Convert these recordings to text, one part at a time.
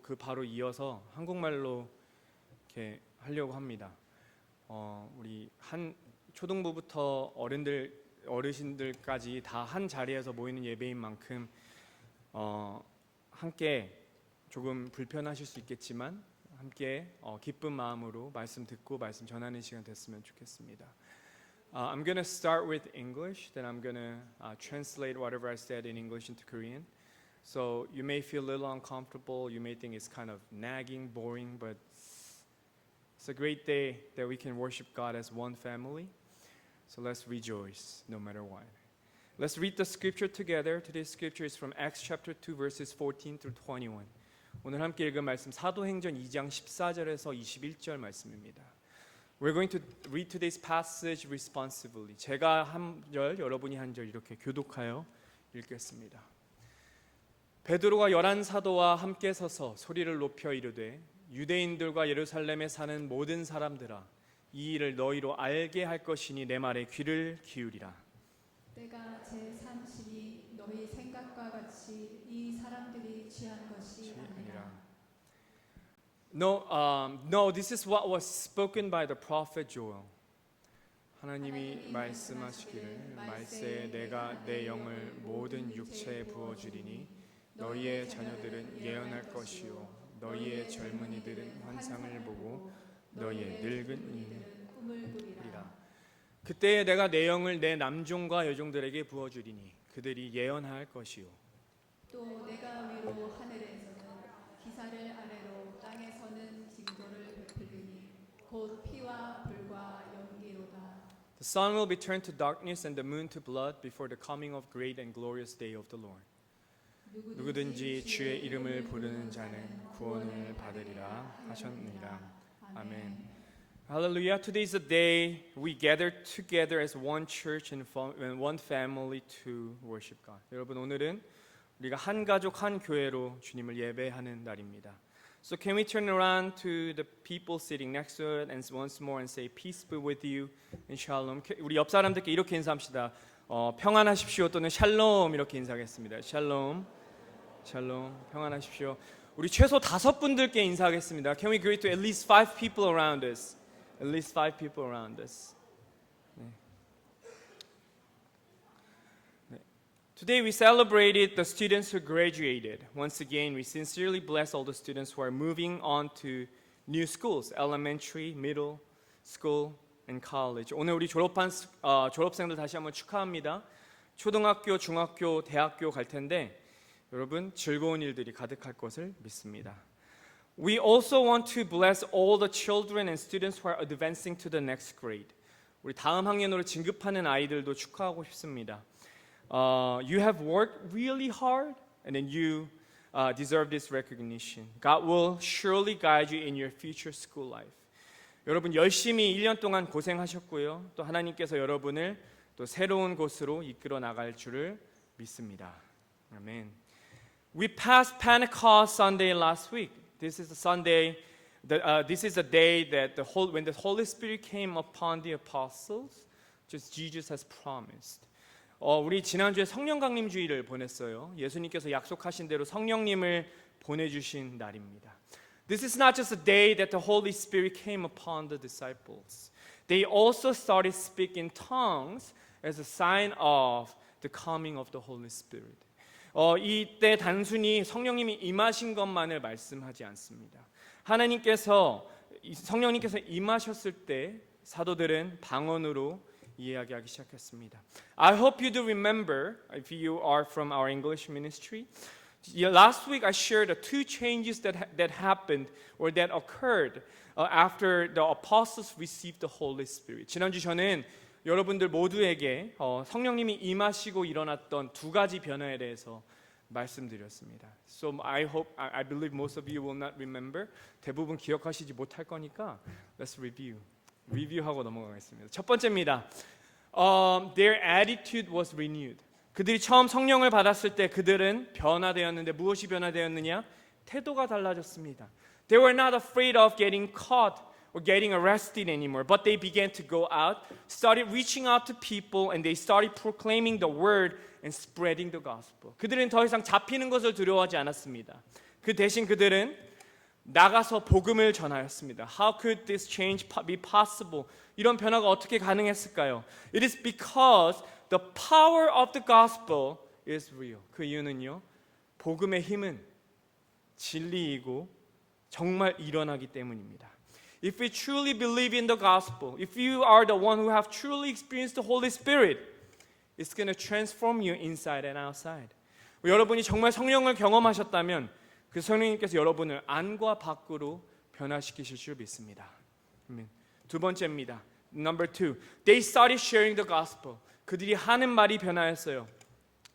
그 바로 이어서 한국말로 이렇게 하려고 합니다. 우리 한 초등부부터 어르신들까지 다 한 자리에서 모이는 예배인 만큼 함께 조금 불편하실 수 있겠지만 함께 기쁜 마음으로 말씀 듣고 말씀 전하는 시간 됐으면 좋겠습니다. I'm going to start with English, then I'm going to translate whatever I said in English into Korean. So you may feel a little uncomfortable, you may think it's kind of nagging, boring, but it's a great day that we can worship God as one family. So let's rejoice no matter what. Let's read the scripture together. Today's scripture is from Acts chapter 2 verses 14 through 21. 오늘 함께 읽은 말씀 사도행전 2장 14절에서 21절 말씀입니다. We're going to read today's passage responsively. 제가 한 절, 여러분이 한 절 이렇게 교독하여 읽겠습니다. 베드로가 11 사도와 함께 서서 소리를 높여 이르되 유대인들과 예루살렘에 사는 모든 사람들아 이 일을 너희로 알게 할 것이니 내 말에 귀를 기울이라. 때가 제3시니 너희 생각과 같이 이 사람들이 취한 것이 아니라. No, this is what was spoken by the prophet Joel. 하나님이 말씀하시기를 말세에 내가 내 영을 모든 육체에 부어주리니 너희의 자녀들은 예언할 것이요 너희의 젊은이들은 환상을 보고 너희의 늙은 이는 꿈을 꾸리라. 그때에 내가 내 영을 내 남종과 여종들에게 부어주리니 그들이 예언할 것이요 또 내가 위로 하늘에서는 기사를 아래로 땅에서는 징조를 베풀리니 곧 피와 불과 연기로다. The sun will be turned to darkness and the moon to blood before the coming of great and glorious day of the Lord. 누구든지 주의 이름을 부르는 자는 구원을 받으리라 하셨느니라. 아멘. Hallelujah. Today is a day we gather together as one church and one family to worship God. 여러분 오늘은 우리가 한 가족 한 교회로 주님을 예배하는 날입니다. So can we turn around to the people sitting next to it and once more and say peace be with you and shalom. 우리 옆 사람들께 이렇게 인사합시다. 평안하십시오 또는 샬롬 이렇게 인사하겠습니다. 샬롬, 샬롬, 평안하십시오. 우리 최소 5분들께 인사하겠습니다. Can we greet to at least 5 people around us? At least 5 people around us. Today we celebrated the students who graduated. Once again, we sincerely bless all the students who are moving on to new schools, elementary, middle school, and college. 오늘 우리 졸업한 졸업생들 다시 한번 축하합니다. 초등학교, 중학교, 대학교 갈 텐데 여러분 즐거운 일들이 가득할 것을 믿습니다. We also want to bless all the children and students who are advancing to the next grade. 우리 다음 학년으로 진급하는 아이들도 축하하고 싶습니다. You have worked really hard and then you deserve this recognition. God will surely guide you in your future school life. 여러분 열심히 1년 동안 고생하셨고요. 또 하나님께서 여러분을 또 새로운 곳으로 이끌어 나갈 줄을 믿습니다. 아멘. We passed Pentecost Sunday last week. This is the Sunday. This is the day that when the Holy Spirit came upon the apostles, just Jesus has promised. 우리 지난주에 성령 강림 주일을 보냈어요. 예수님께서 약속하신 대로 성령님을 보내주신 날입니다. This is not just a day that the Holy Spirit came upon the disciples. They also started speaking tongues as a sign of the coming of the Holy Spirit. 이때 단순히 성령님이 임하신 것만을 말씀하지 않습니다. 성령님께서 임하셨을 때 사도들은 방언으로 이야기하기 시작했습니다. I hope you do remember, if you are from our English ministry, last week I shared the 2 changes that happened or that occurred after the apostles received the Holy Spirit. 지난주 저는 여러분들 모두에게 성령님이 임하시고 일어났던 2가지 변화에 대해서 말씀드렸습니다. So I believe most of you will not remember. 대부분 기억하시지 못할 거니까 let's review. 리뷰하고 넘어가겠습니다. 첫 번째입니다. Their attitude was renewed. 그들이 처음 성령을 받았을 때 그들은 변화되었는데 무엇이 변화되었느냐? 태도가 달라졌습니다. They were not afraid of getting caught or getting arrested anymore, but they began to go out, started reaching out to people, and they started proclaiming the word and spreading the gospel. 그들은 더 이상 잡히는 것을 두려워하지 않았습니다. 그 대신 그들은 나가서 복음을 전하였습니다. How could this change be possible? 이런 변화가 어떻게 가능했을까요? It is because the power of the gospel is real. 그 이유는요, 복음의 힘은 진리이고 정말 일어나기 때문입니다. If we truly believe in the gospel, if you are the one who have truly experienced the Holy Spirit, it's going to transform you inside and outside. 여러분이 정말 성령을 경험하셨다면 그 성령님께서 여러분을 안과 밖으로 변화시키실 줄 믿습니다. 두 번째입니다. Number 2, they started sharing the gospel. 그들이 하는 말이 변화했어요.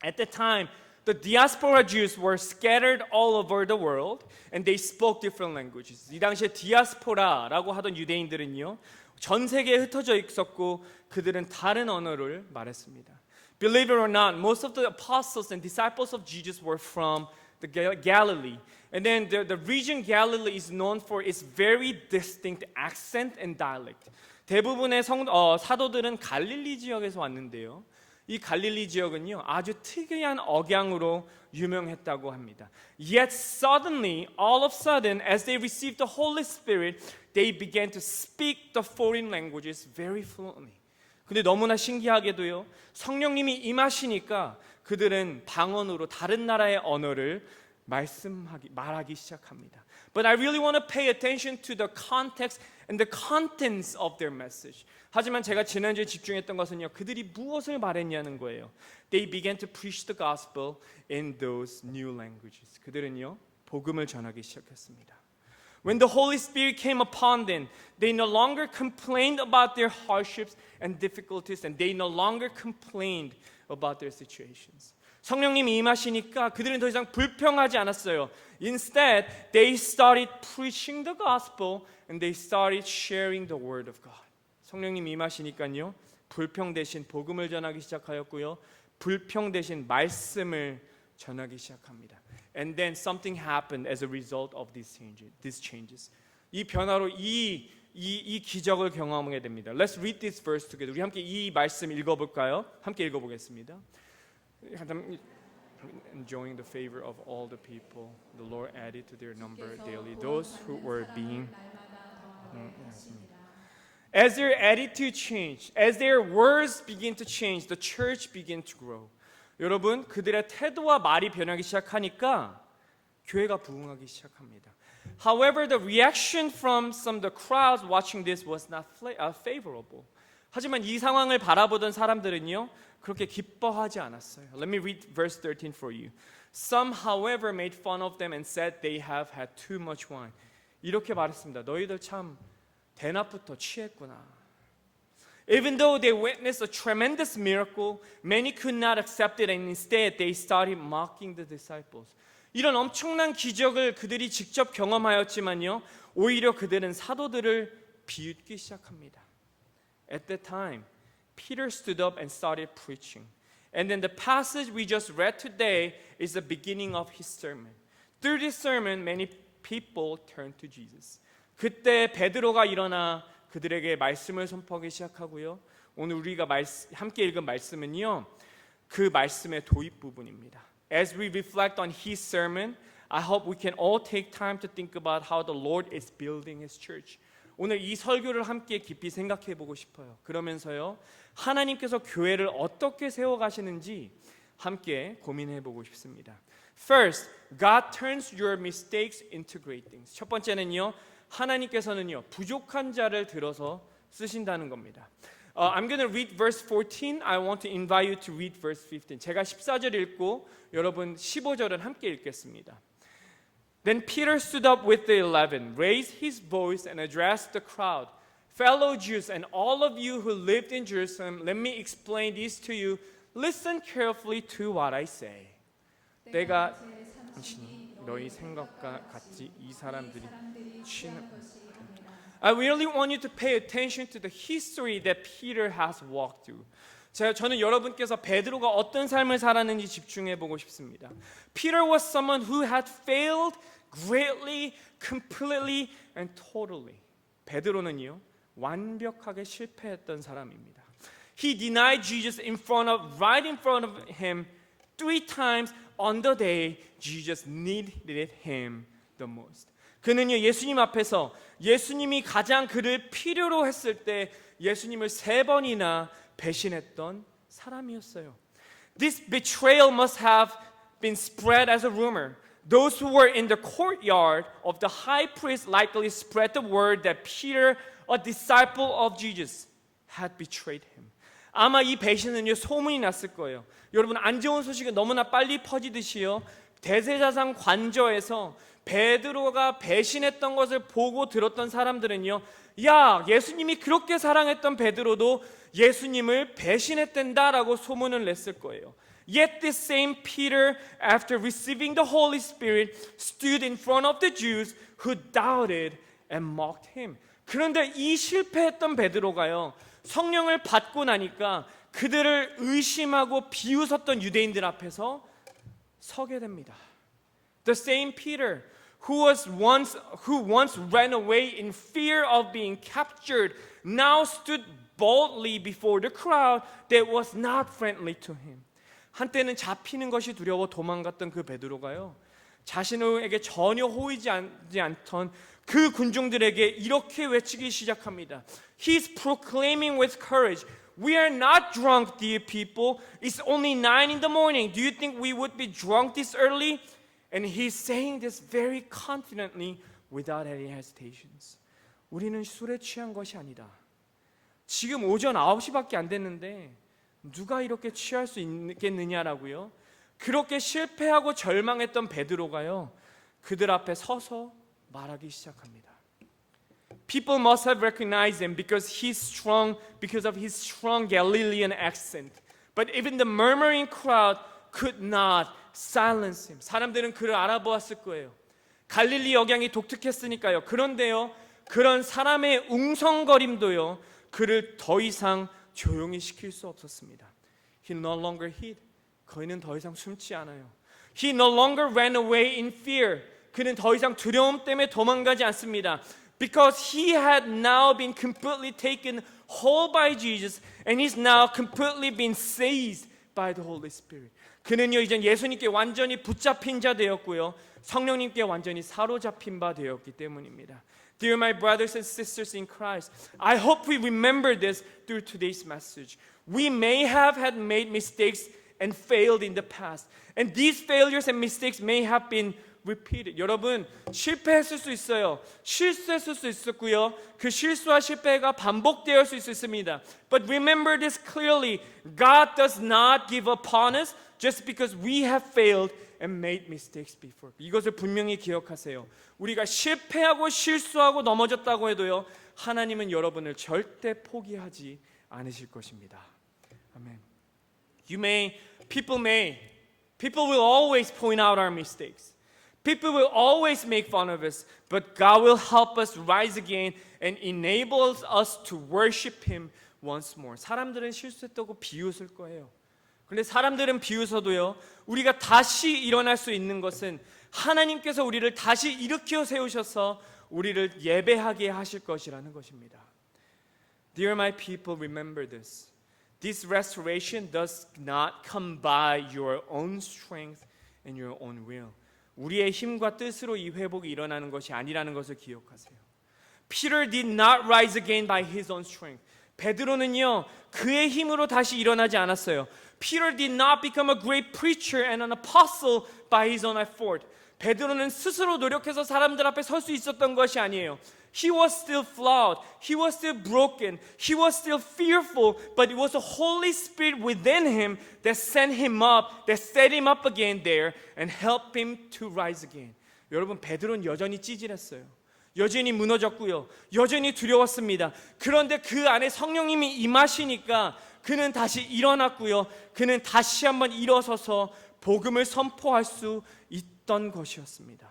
At the time, the diaspora Jews were scattered all over the world and they spoke different languages. 이 당시에 디아스포라라고 하던 유대인들은요, 전 세계에 흩어져 있었고 그들은 다른 언어를 말했습니다. Believe it or not, most of the apostles and disciples of Jesus were from the Galilee. And then the region Galilee is known for its very distinct accent and dialect. 대부분의 사도들은 갈릴리 지역에서 왔는데요. 이 갈릴리 지역은요, 아주 특이한 억양으로 유명했다고 합니다. Yet suddenly, all of a sudden, as they received the Holy Spirit, they began to speak the foreign languages very fluently. 근데 너무나 신기하게도요, 성령님이 임하시니까 그들은 방언으로 다른 나라의 언어를 말하기 시작합니다. But I really want to pay attention to the context and the contents of their message. 하지만 제가 지난주에 집중했던 것은요, 그들이 무엇을 말했냐는 거예요. They began to preach the gospel in those new languages. 그들은요, 복음을 전하기 시작했습니다. When the Holy Spirit came upon them, they no longer complained about their hardships and difficulties, and they no longer complained about their situations. 성령님이 임하시니까 그들은 더 이상 불평하지 않았어요. Instead, they started preaching the gospel and they started sharing the word of God. 성령님이 임하시니까요, 불평 대신 복음을 전하기 시작하였고요, 불평 대신 말씀을 전하기 시작합니다. And then something happened as a result of these changes. 이 변화로 이 기적을 경험하게 됩니다. Let's read this verse together. 우리 함께 이 말씀 읽어볼까요? 함께 읽어보겠습니다. Enjoying the favor of all the people, the Lord added to their number daily those who were being. As their attitude changed, as their words begin to change, the church began to grow. 여러분, 그들의 태도와 말이 변하기 시작하니까 교회가 부흥하기 시작합니다. However, the reaction from some of the crowds watching this was not favorable. 하지만 이 상황을 바라보던 사람들은요, 그렇게 기뻐하지 않았어요. Let me read verse 13 for you. Some, however, made fun of them and said they have had too much wine. 이렇게 말했습니다. 너희들 참 대낮부터 취했구나. Even though they witnessed a tremendous miracle, many could not accept it and instead they started mocking the disciples. 이런 엄청난 기적을 그들이 직접 경험하였지만요, 오히려 그들은 사도들을 비웃기 시작합니다. At that time, Peter stood up and started preaching. And then the passage we just read today is the beginning of his sermon. Through this sermon, many people turned to Jesus. 그때 베드로가 일어나 그들에게 말씀을 선포하기 시작하고요. 오늘 우리가 함께 읽은 말씀은요, 그 말씀의 도입 부분입니다. As we reflect on his sermon, I hope we can all take time to think about how the Lord is building his church. 오늘 이 설교를 함께 깊이 생각해 보고 싶어요. 그러면서요, 하나님께서 교회를 어떻게 세워가시는지 함께 고민해 보고 싶습니다. First, God turns your mistakes into great things. 첫 번째는요, 하나님께서는요, 부족한 자를 들어서 쓰신다는 겁니다. I'm going to read verse 14. I want to invite you to read verse 15. 제가 14절 읽고 여러분 15절은 함께 읽겠습니다. Then Peter stood up with the 11, raised his voice and addressed the crowd. Fellow Jews and all of you who lived in Jerusalem, let me explain this to you. Listen carefully to what I say. 내가 너희 생각과 같이 이 사람들이 I really want you to pay attention to the history that Peter has walked through. 저는 여러분께서 베드로가 어떤 삶을 살았는지 집중해 보고 싶습니다. Peter was someone who had failed greatly, completely, and totally. 베드로는요, 완벽하게 실패했던 사람입니다. He denied Jesus right in front of him 3 times on the day Jesus needed him the most. 그는요 예수님 앞에서 예수님이 가장 그를 필요로 했을 때 예수님을 3번이나 배신했던 사람이었어요. This betrayal must have been spread as a rumor. Those who were in the courtyard of the high priest likely spread the word that Peter, a disciple of Jesus, had betrayed him. 아마 이 배신은요 소문이 났을 거예요. 여러분 안 좋은 소식이 너무나 빨리 퍼지듯이요 대제사장 관저에서 베드로가 배신했던 것을 보고 들었던 사람들은요, 야 예수님이 그렇게 사랑했던 베드로도 예수님을 배신했댄다라고 소문을 냈을 거예요. Yet this same Peter, after receiving the Holy Spirit, stood in front of the Jews who doubted and mocked him. 그런데 이 실패했던 베드로가요 성령을 받고 나니까 그들을 의심하고 비웃었던 유대인들 앞에서 서게 됩니다. The same Peter who once ran away in fear of being captured now stood boldly before the crowd that was not friendly to him. 한때는 잡히는 것이 두려워 도망갔던 그 베드로가요 자신에게 전혀 호의지 않던 그 군중들에게 이렇게 외치기 시작합니다. He's proclaiming with courage, "We are not drunk, dear people. It's only 9 in the morning. Do you think we would be drunk this early?" And he's saying this very confidently without any hesitations. 우리는 술에 취한 것이 아니다. 지금 오전 9시밖에 안 됐는데 누가 이렇게 취할 수 있겠느냐라고요. 그렇게 실패하고 절망했던 베드로가요 그들 앞에 서서 말하기 시작합니다. People must have recognized him because of his strong Galilean accent. But even the murmuring crowd could not silence him. 사람들은 그를 알아보았을 거예요. 갈릴리 억양이 독특했으니까요. 그런데요, 그런 사람의 웅성거림도요, 그를 더 이상 조용히 시킬 수 없었습니다. He no longer hid. 그는 더 이상 숨지 않아요. He no longer ran away in fear. 그는 더 이상 두려움 때문에 도망가지 않습니다. Because he had now been completely taken whole by Jesus and he's now completely been seized by the Holy Spirit. 그는요 이제 예수님께 완전히 붙잡힌 자 되었고요. 성령님께 완전히 사로잡힌 바 되었기 때문입니다. Dear my brothers and sisters in Christ, I hope we remember this through today's message. We may have had made mistakes and failed in the past. And these failures and mistakes may have been repeated. 여러분 실패했을 수 있어요. 실수했을 수 있었고요. 그 실수와 실패가 반복되었을 수 있습니다. But remember this clearly. God does not give up on us just because we have failed and made mistakes before. 이것을 분명히 기억하세요. 우리가 실패하고 실수하고 넘어졌다고 해도요. 하나님은 여러분을 절대 포기하지 않으실 것입니다. 아멘. People will always point out our mistakes. People will always make fun of us, but God will help us rise again and enables us to worship Him once more. 사람들은 실수했다고 비웃을 거예요. 그런데 사람들은 비웃어도요, 우리가 다시 일어날 수 있는 것은 하나님께서 우리를 다시 일으켜 세우셔서 우리를 예배하게 하실 것이라는 것입니다. Dear my people, remember this. This restoration does not come by your own strength and your own will. 우리의 힘과 뜻으로 이 회복이 일어나는 것이 아니라는 것을 기억하세요. Peter did not rise again by his own strength. 베드로는요 그의 힘으로 다시 일어나지 않았어요. Peter did not become a great preacher and an apostle by his own effort. 베드로는 스스로 노력해서 사람들 앞에 설 수 있었던 것이 아니에요. He was still flawed. He was still broken. He was still fearful. But it was the Holy Spirit within him that set him up again there and helped him to rise again. 여러분, 베드로는 여전히 찌질했어요. 여전히 무너졌고요. 여전히 두려웠습니다. 그런데 그 안에 성령님이 임하시니까 그는 다시 일어났고요. 그는 다시 한번 일어서서 복음을 선포할 수 있던 것이었습니다.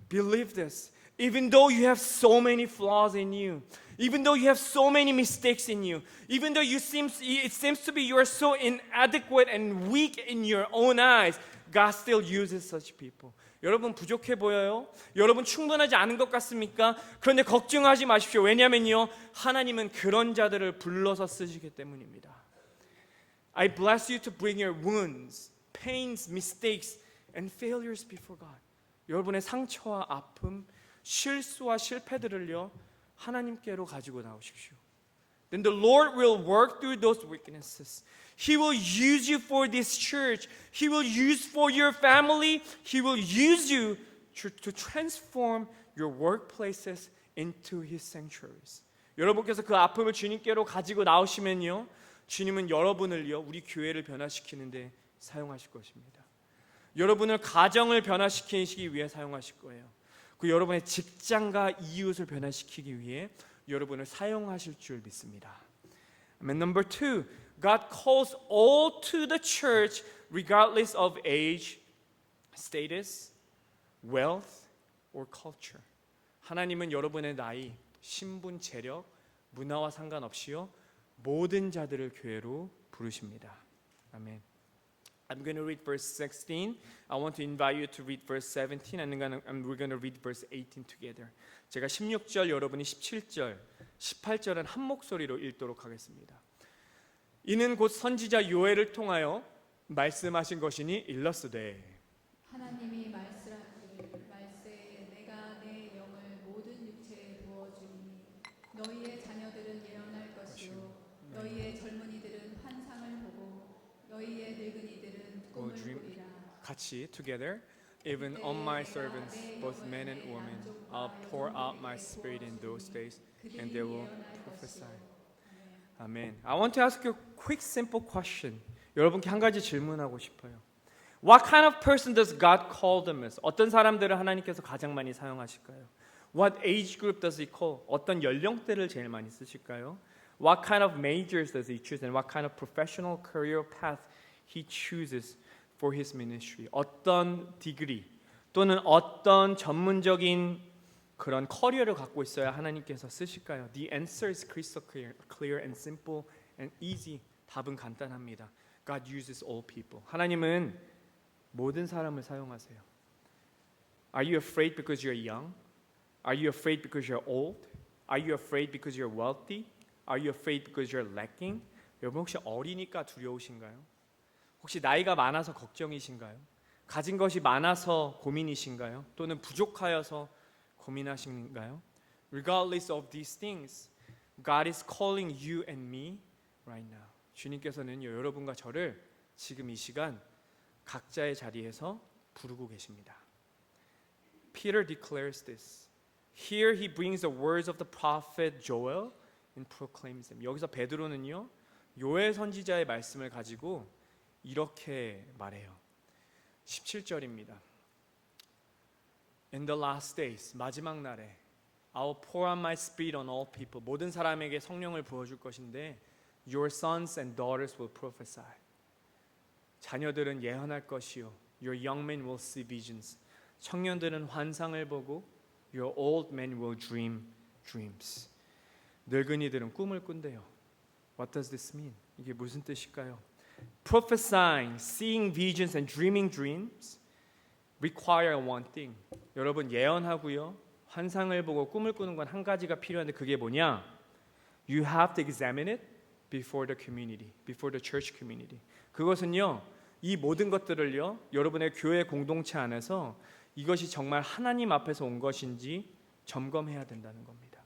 Believe this. Even though you have so many flaws in you, even though you have so many mistakes in you, even though it seems to be you are so inadequate and weak in your own eyes, God still uses such people. 여러분 부족해 보여요? 여러분 충분하지 않은 것 같습니까? 그런데 걱정하지 마십시오. 왜냐면요, 하나님은 그런 자들을 불러서 쓰시기 때문입니다. I bless you to bring your wounds, pains, mistakes, and failures before God. 여러분의 상처와 아픔, 실수와 실패들을요 하나님께로 가지고 나오십시오. Then the Lord will work through those weaknesses. He will use you for this church. He will use for your family. He will use you to transform your workplaces into His sanctuaries. 여러분께서 그 아픔을 주님께로 가지고 나오시면요, 주님은 여러분을요, 우리 교회를 변화시키는데 사용하실 것입니다. 여러분을 가정을 변화시키기 위해 사용하실 거예요. 그 여러분의 직장과 이웃을 변화시키기 위해 여러분을 사용하실 줄 믿습니다. And number 2, God calls all to the church regardless of age, status, wealth, or culture. 하나님은 여러분의 나이, 신분, 재력, 문화와 상관없이요 모든 자들을 교회로 부르십니다. 아멘. I'm going to read verse 16. I want to invite you to read verse 17 and we're going to read verse 18 together. 제가 16절, 여러분이 17절, 18절은 한 목소리로 읽도록 하겠습니다. 이는 곧 선지자 요엘을 통하여 말씀하신 것이니 일렀으되 하나님이 말씀하시기를 말세에 내가 내 영을 모든 육체에 부어주리니 너희의 자녀들은 예언할 것이요 너희의 젊은이들은 환상을 보고 너희의 늙은이들은 꿈을 꾸리라. 같이 together. Even on my servants, both men and women, I'll pour out my spirit in those days, and they will prophesy. Amen. I want to ask you a quick, simple question. 여러분께 한 가지 질문하고 싶어요. What kind of person does God call them as? 어떤 사람들을 하나님께서 가장 많이 사용하실까요? What age group does He call? 어떤 연령대를 제일 많이 쓰실까요? What kind of majors does He choose? And what kind of professional career path He chooses for His ministry? 어떤 디그리 또는 어떤 전문적인 그런 커리어를 갖고 있어야 하나님께서 쓰실까요? The answer is crystal clear and simple and easy. 답은 간단합니다. God uses all people. 하나님은 모든 사람을 사용하세요. Are you afraid because you're young? Are you afraid because you're old? Are you afraid because you're wealthy? Are you afraid because you're lacking? 여러분 혹시 어리니까 두려우신가요? 혹시 나이가 많아서 걱정이신가요? 가진 것이 많아서 고민이신가요? 또는 부족하여서 고민하신가요? Regardless of these things, God is calling you and me right now. 주님께서는 여러분과 저를 지금 이 시간 각자의 자리에서 부르고 계십니다. Peter declares this. Here he brings the words of the prophet Joel and proclaims them. 여기서 베드로는요, 요엘 선지자의 말씀을 가지고 이렇게 말해요. 17절입니다. In the last days, 마지막 날에 I will pour out my spirit on all people. 모든 사람에게 성령을 부어줄 것인데 Your sons and daughters will prophesy. 자녀들은 예언할 것이요 Your young men will see visions. 청년들은 환상을 보고 Your old men will dream dreams. 늙은이들은 꿈을 꾼대요. What does this mean? 이게 무슨 뜻일까요? Prophesying, seeing visions and dreaming dreams require one thing. 여러분 예언하고요 환상을 보고 꿈을 꾸는 건 한 가지가 필요한데 그게 뭐냐? You have to examine it before the community, before the church community. 그것은요 이 모든 것들을요 여러분의 교회 공동체 안에서 이것이 정말 하나님 앞에서 온 것인지 점검해야 된다는 겁니다.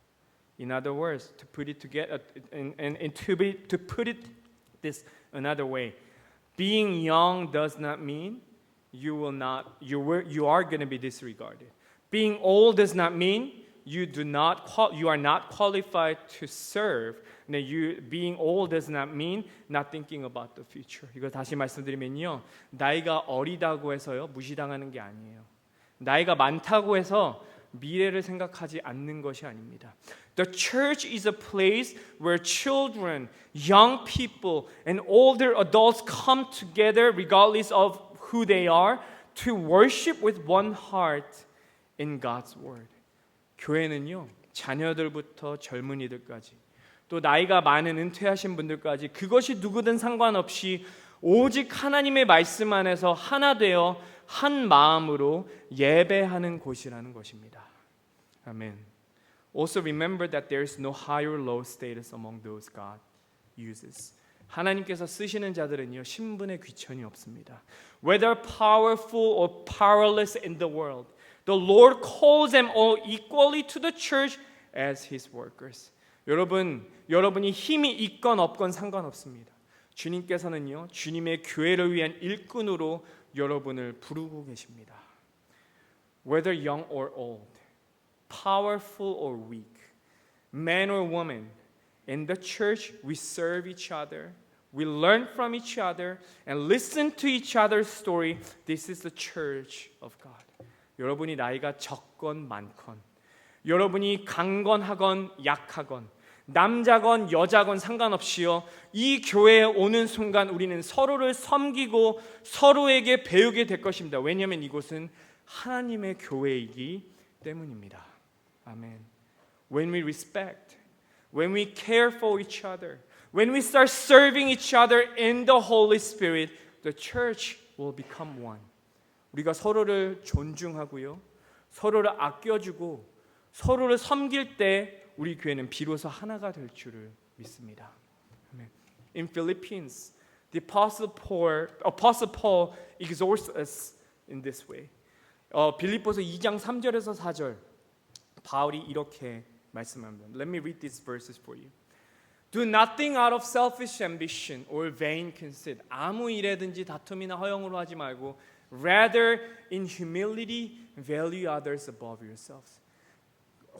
In other words, to put it together and to put it this another way, being young does not mean you are going to be disregarded. Being old does not mean you are not qualified to serve. Being old does not mean not thinking about the future. 이거 다시 말씀드리면요, 나이가 어리다고 해서요 무시당하는 게 아니에요. 나이가 많다고 해서 미래를 생각하지 않는 것이 아닙니다. The church is a place where children, young people, and older adults come together, regardless of who they are, to worship with one heart in God's word. 교회는요, 자녀들부터 젊은이들까지, 또 나이가 많은 은퇴하신 분들까지 그것이 누구든 상관없이 오직 하나님의 말씀 안에서 하나 되어 한 마음으로 예배하는 곳이라는 것입니다. 아멘. Also remember that there is no high or low status among those God uses. 하나님께서 쓰시는 자들은요 신분의 귀천이 없습니다. Whether powerful or powerless in the world, The Lord calls them all equally to the church as His workers. 여러분이 힘이 있건 없건 상관없습니다. 주님께서는요, 주님의 교회를 위한 일꾼으로 여러분을 부르고 계십니다. Whether young or old, powerful or weak, man or woman, in the church we serve each other, we learn from each other, and listen to each other's story. This is the church of God. 여러분이 나이가 적건 많건, 여러분이 강건하건 약하건, 남자건 여자건 상관없이요, 이 교회에 오는 순간 우리는 서로를 섬기고 서로에게 배우게 될 것입니다. 왜냐하면 이곳은 하나님의 교회이기 때문입니다. 아멘. When we respect, when we care for each other, when we start serving each other in the Holy Spirit, the church will become one. 우리가 서로를 존중하고요, 서로를 아껴주고 서로를 섬길 때 우리 교회는 비로소 하나가 될 줄을 믿습니다. 아멘. In Philippians, the Apostle Paul exhorts us in this way. 빌립보서 2장 3절에서 4절 바울이 이렇게 말씀합니다. Let me read these verses for you. Do nothing out of selfish ambition or vain conceit. 아무 일에든지 다툼이나 허영으로 하지 말고 rather in humility value others above yourselves.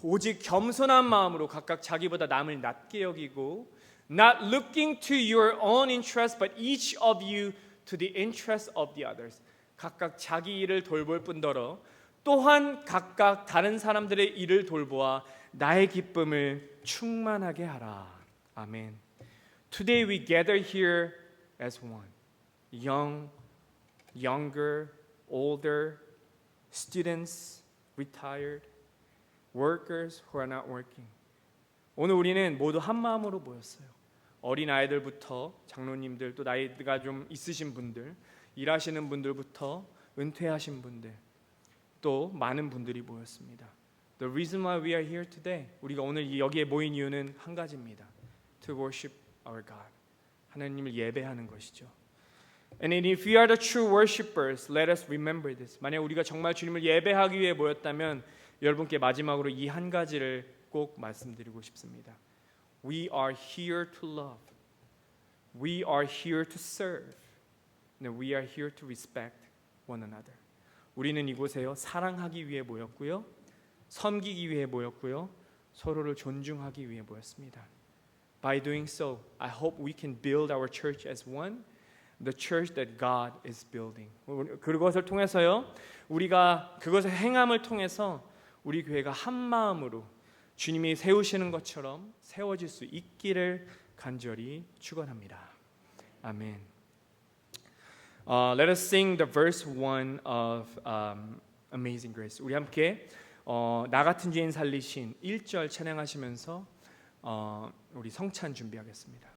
오직 겸손한 마음으로 각각 자기보다 남을 낮게 여기고 not looking to your own interest but each of you to the interest of the others. 각각 자기 일을 돌볼 뿐더러 또한 각각 다른 사람들의 일을 돌보아 나의 기쁨을 충만하게 하라. 아멘. Today we gather here as one. Young, younger, older, students, retired, workers who are not working. 오늘 우리는 모두 한 마음으로 모였어요. 어린 아이들부터 장로님들, 또 나이가 좀 있으신 분들, 일하시는 분들부터 은퇴하신 분들, 또 많은 분들이 모였습니다. The reason why we are here today, 우리가 오늘 여기에 모인 이유는 한 가지입니다. To worship our God. 하나님을 예배하는 것이죠. And if we are the true worshipers, let us remember this. 만약 우리가 정말 주님을 예배하기 위해 모였다면 여러분께 마지막으로 이 한 가지를 꼭 말씀드리고 싶습니다. We are here to love. We are here to serve. And we are here to respect one another. 우리는 이곳에요, 사랑하기 위해 모였고요, 섬기기 위해 모였고요, 서로를 존중하기 위해 모였습니다. By doing so, I hope we can build our church as one, the church that God is building. 그것을 통해서요, 우리가 그것의 행함을 통해서 우리 교회가 한 마음으로 주님이 세우시는 것처럼 세워질 수 있기를 간절히 축원합니다. 아멘. Let us sing the verse 1 of Amazing Grace. 우리 함께 나 같은 죄인 살리신 1절 찬양하시면서 우리 성찬 준비하겠습니다.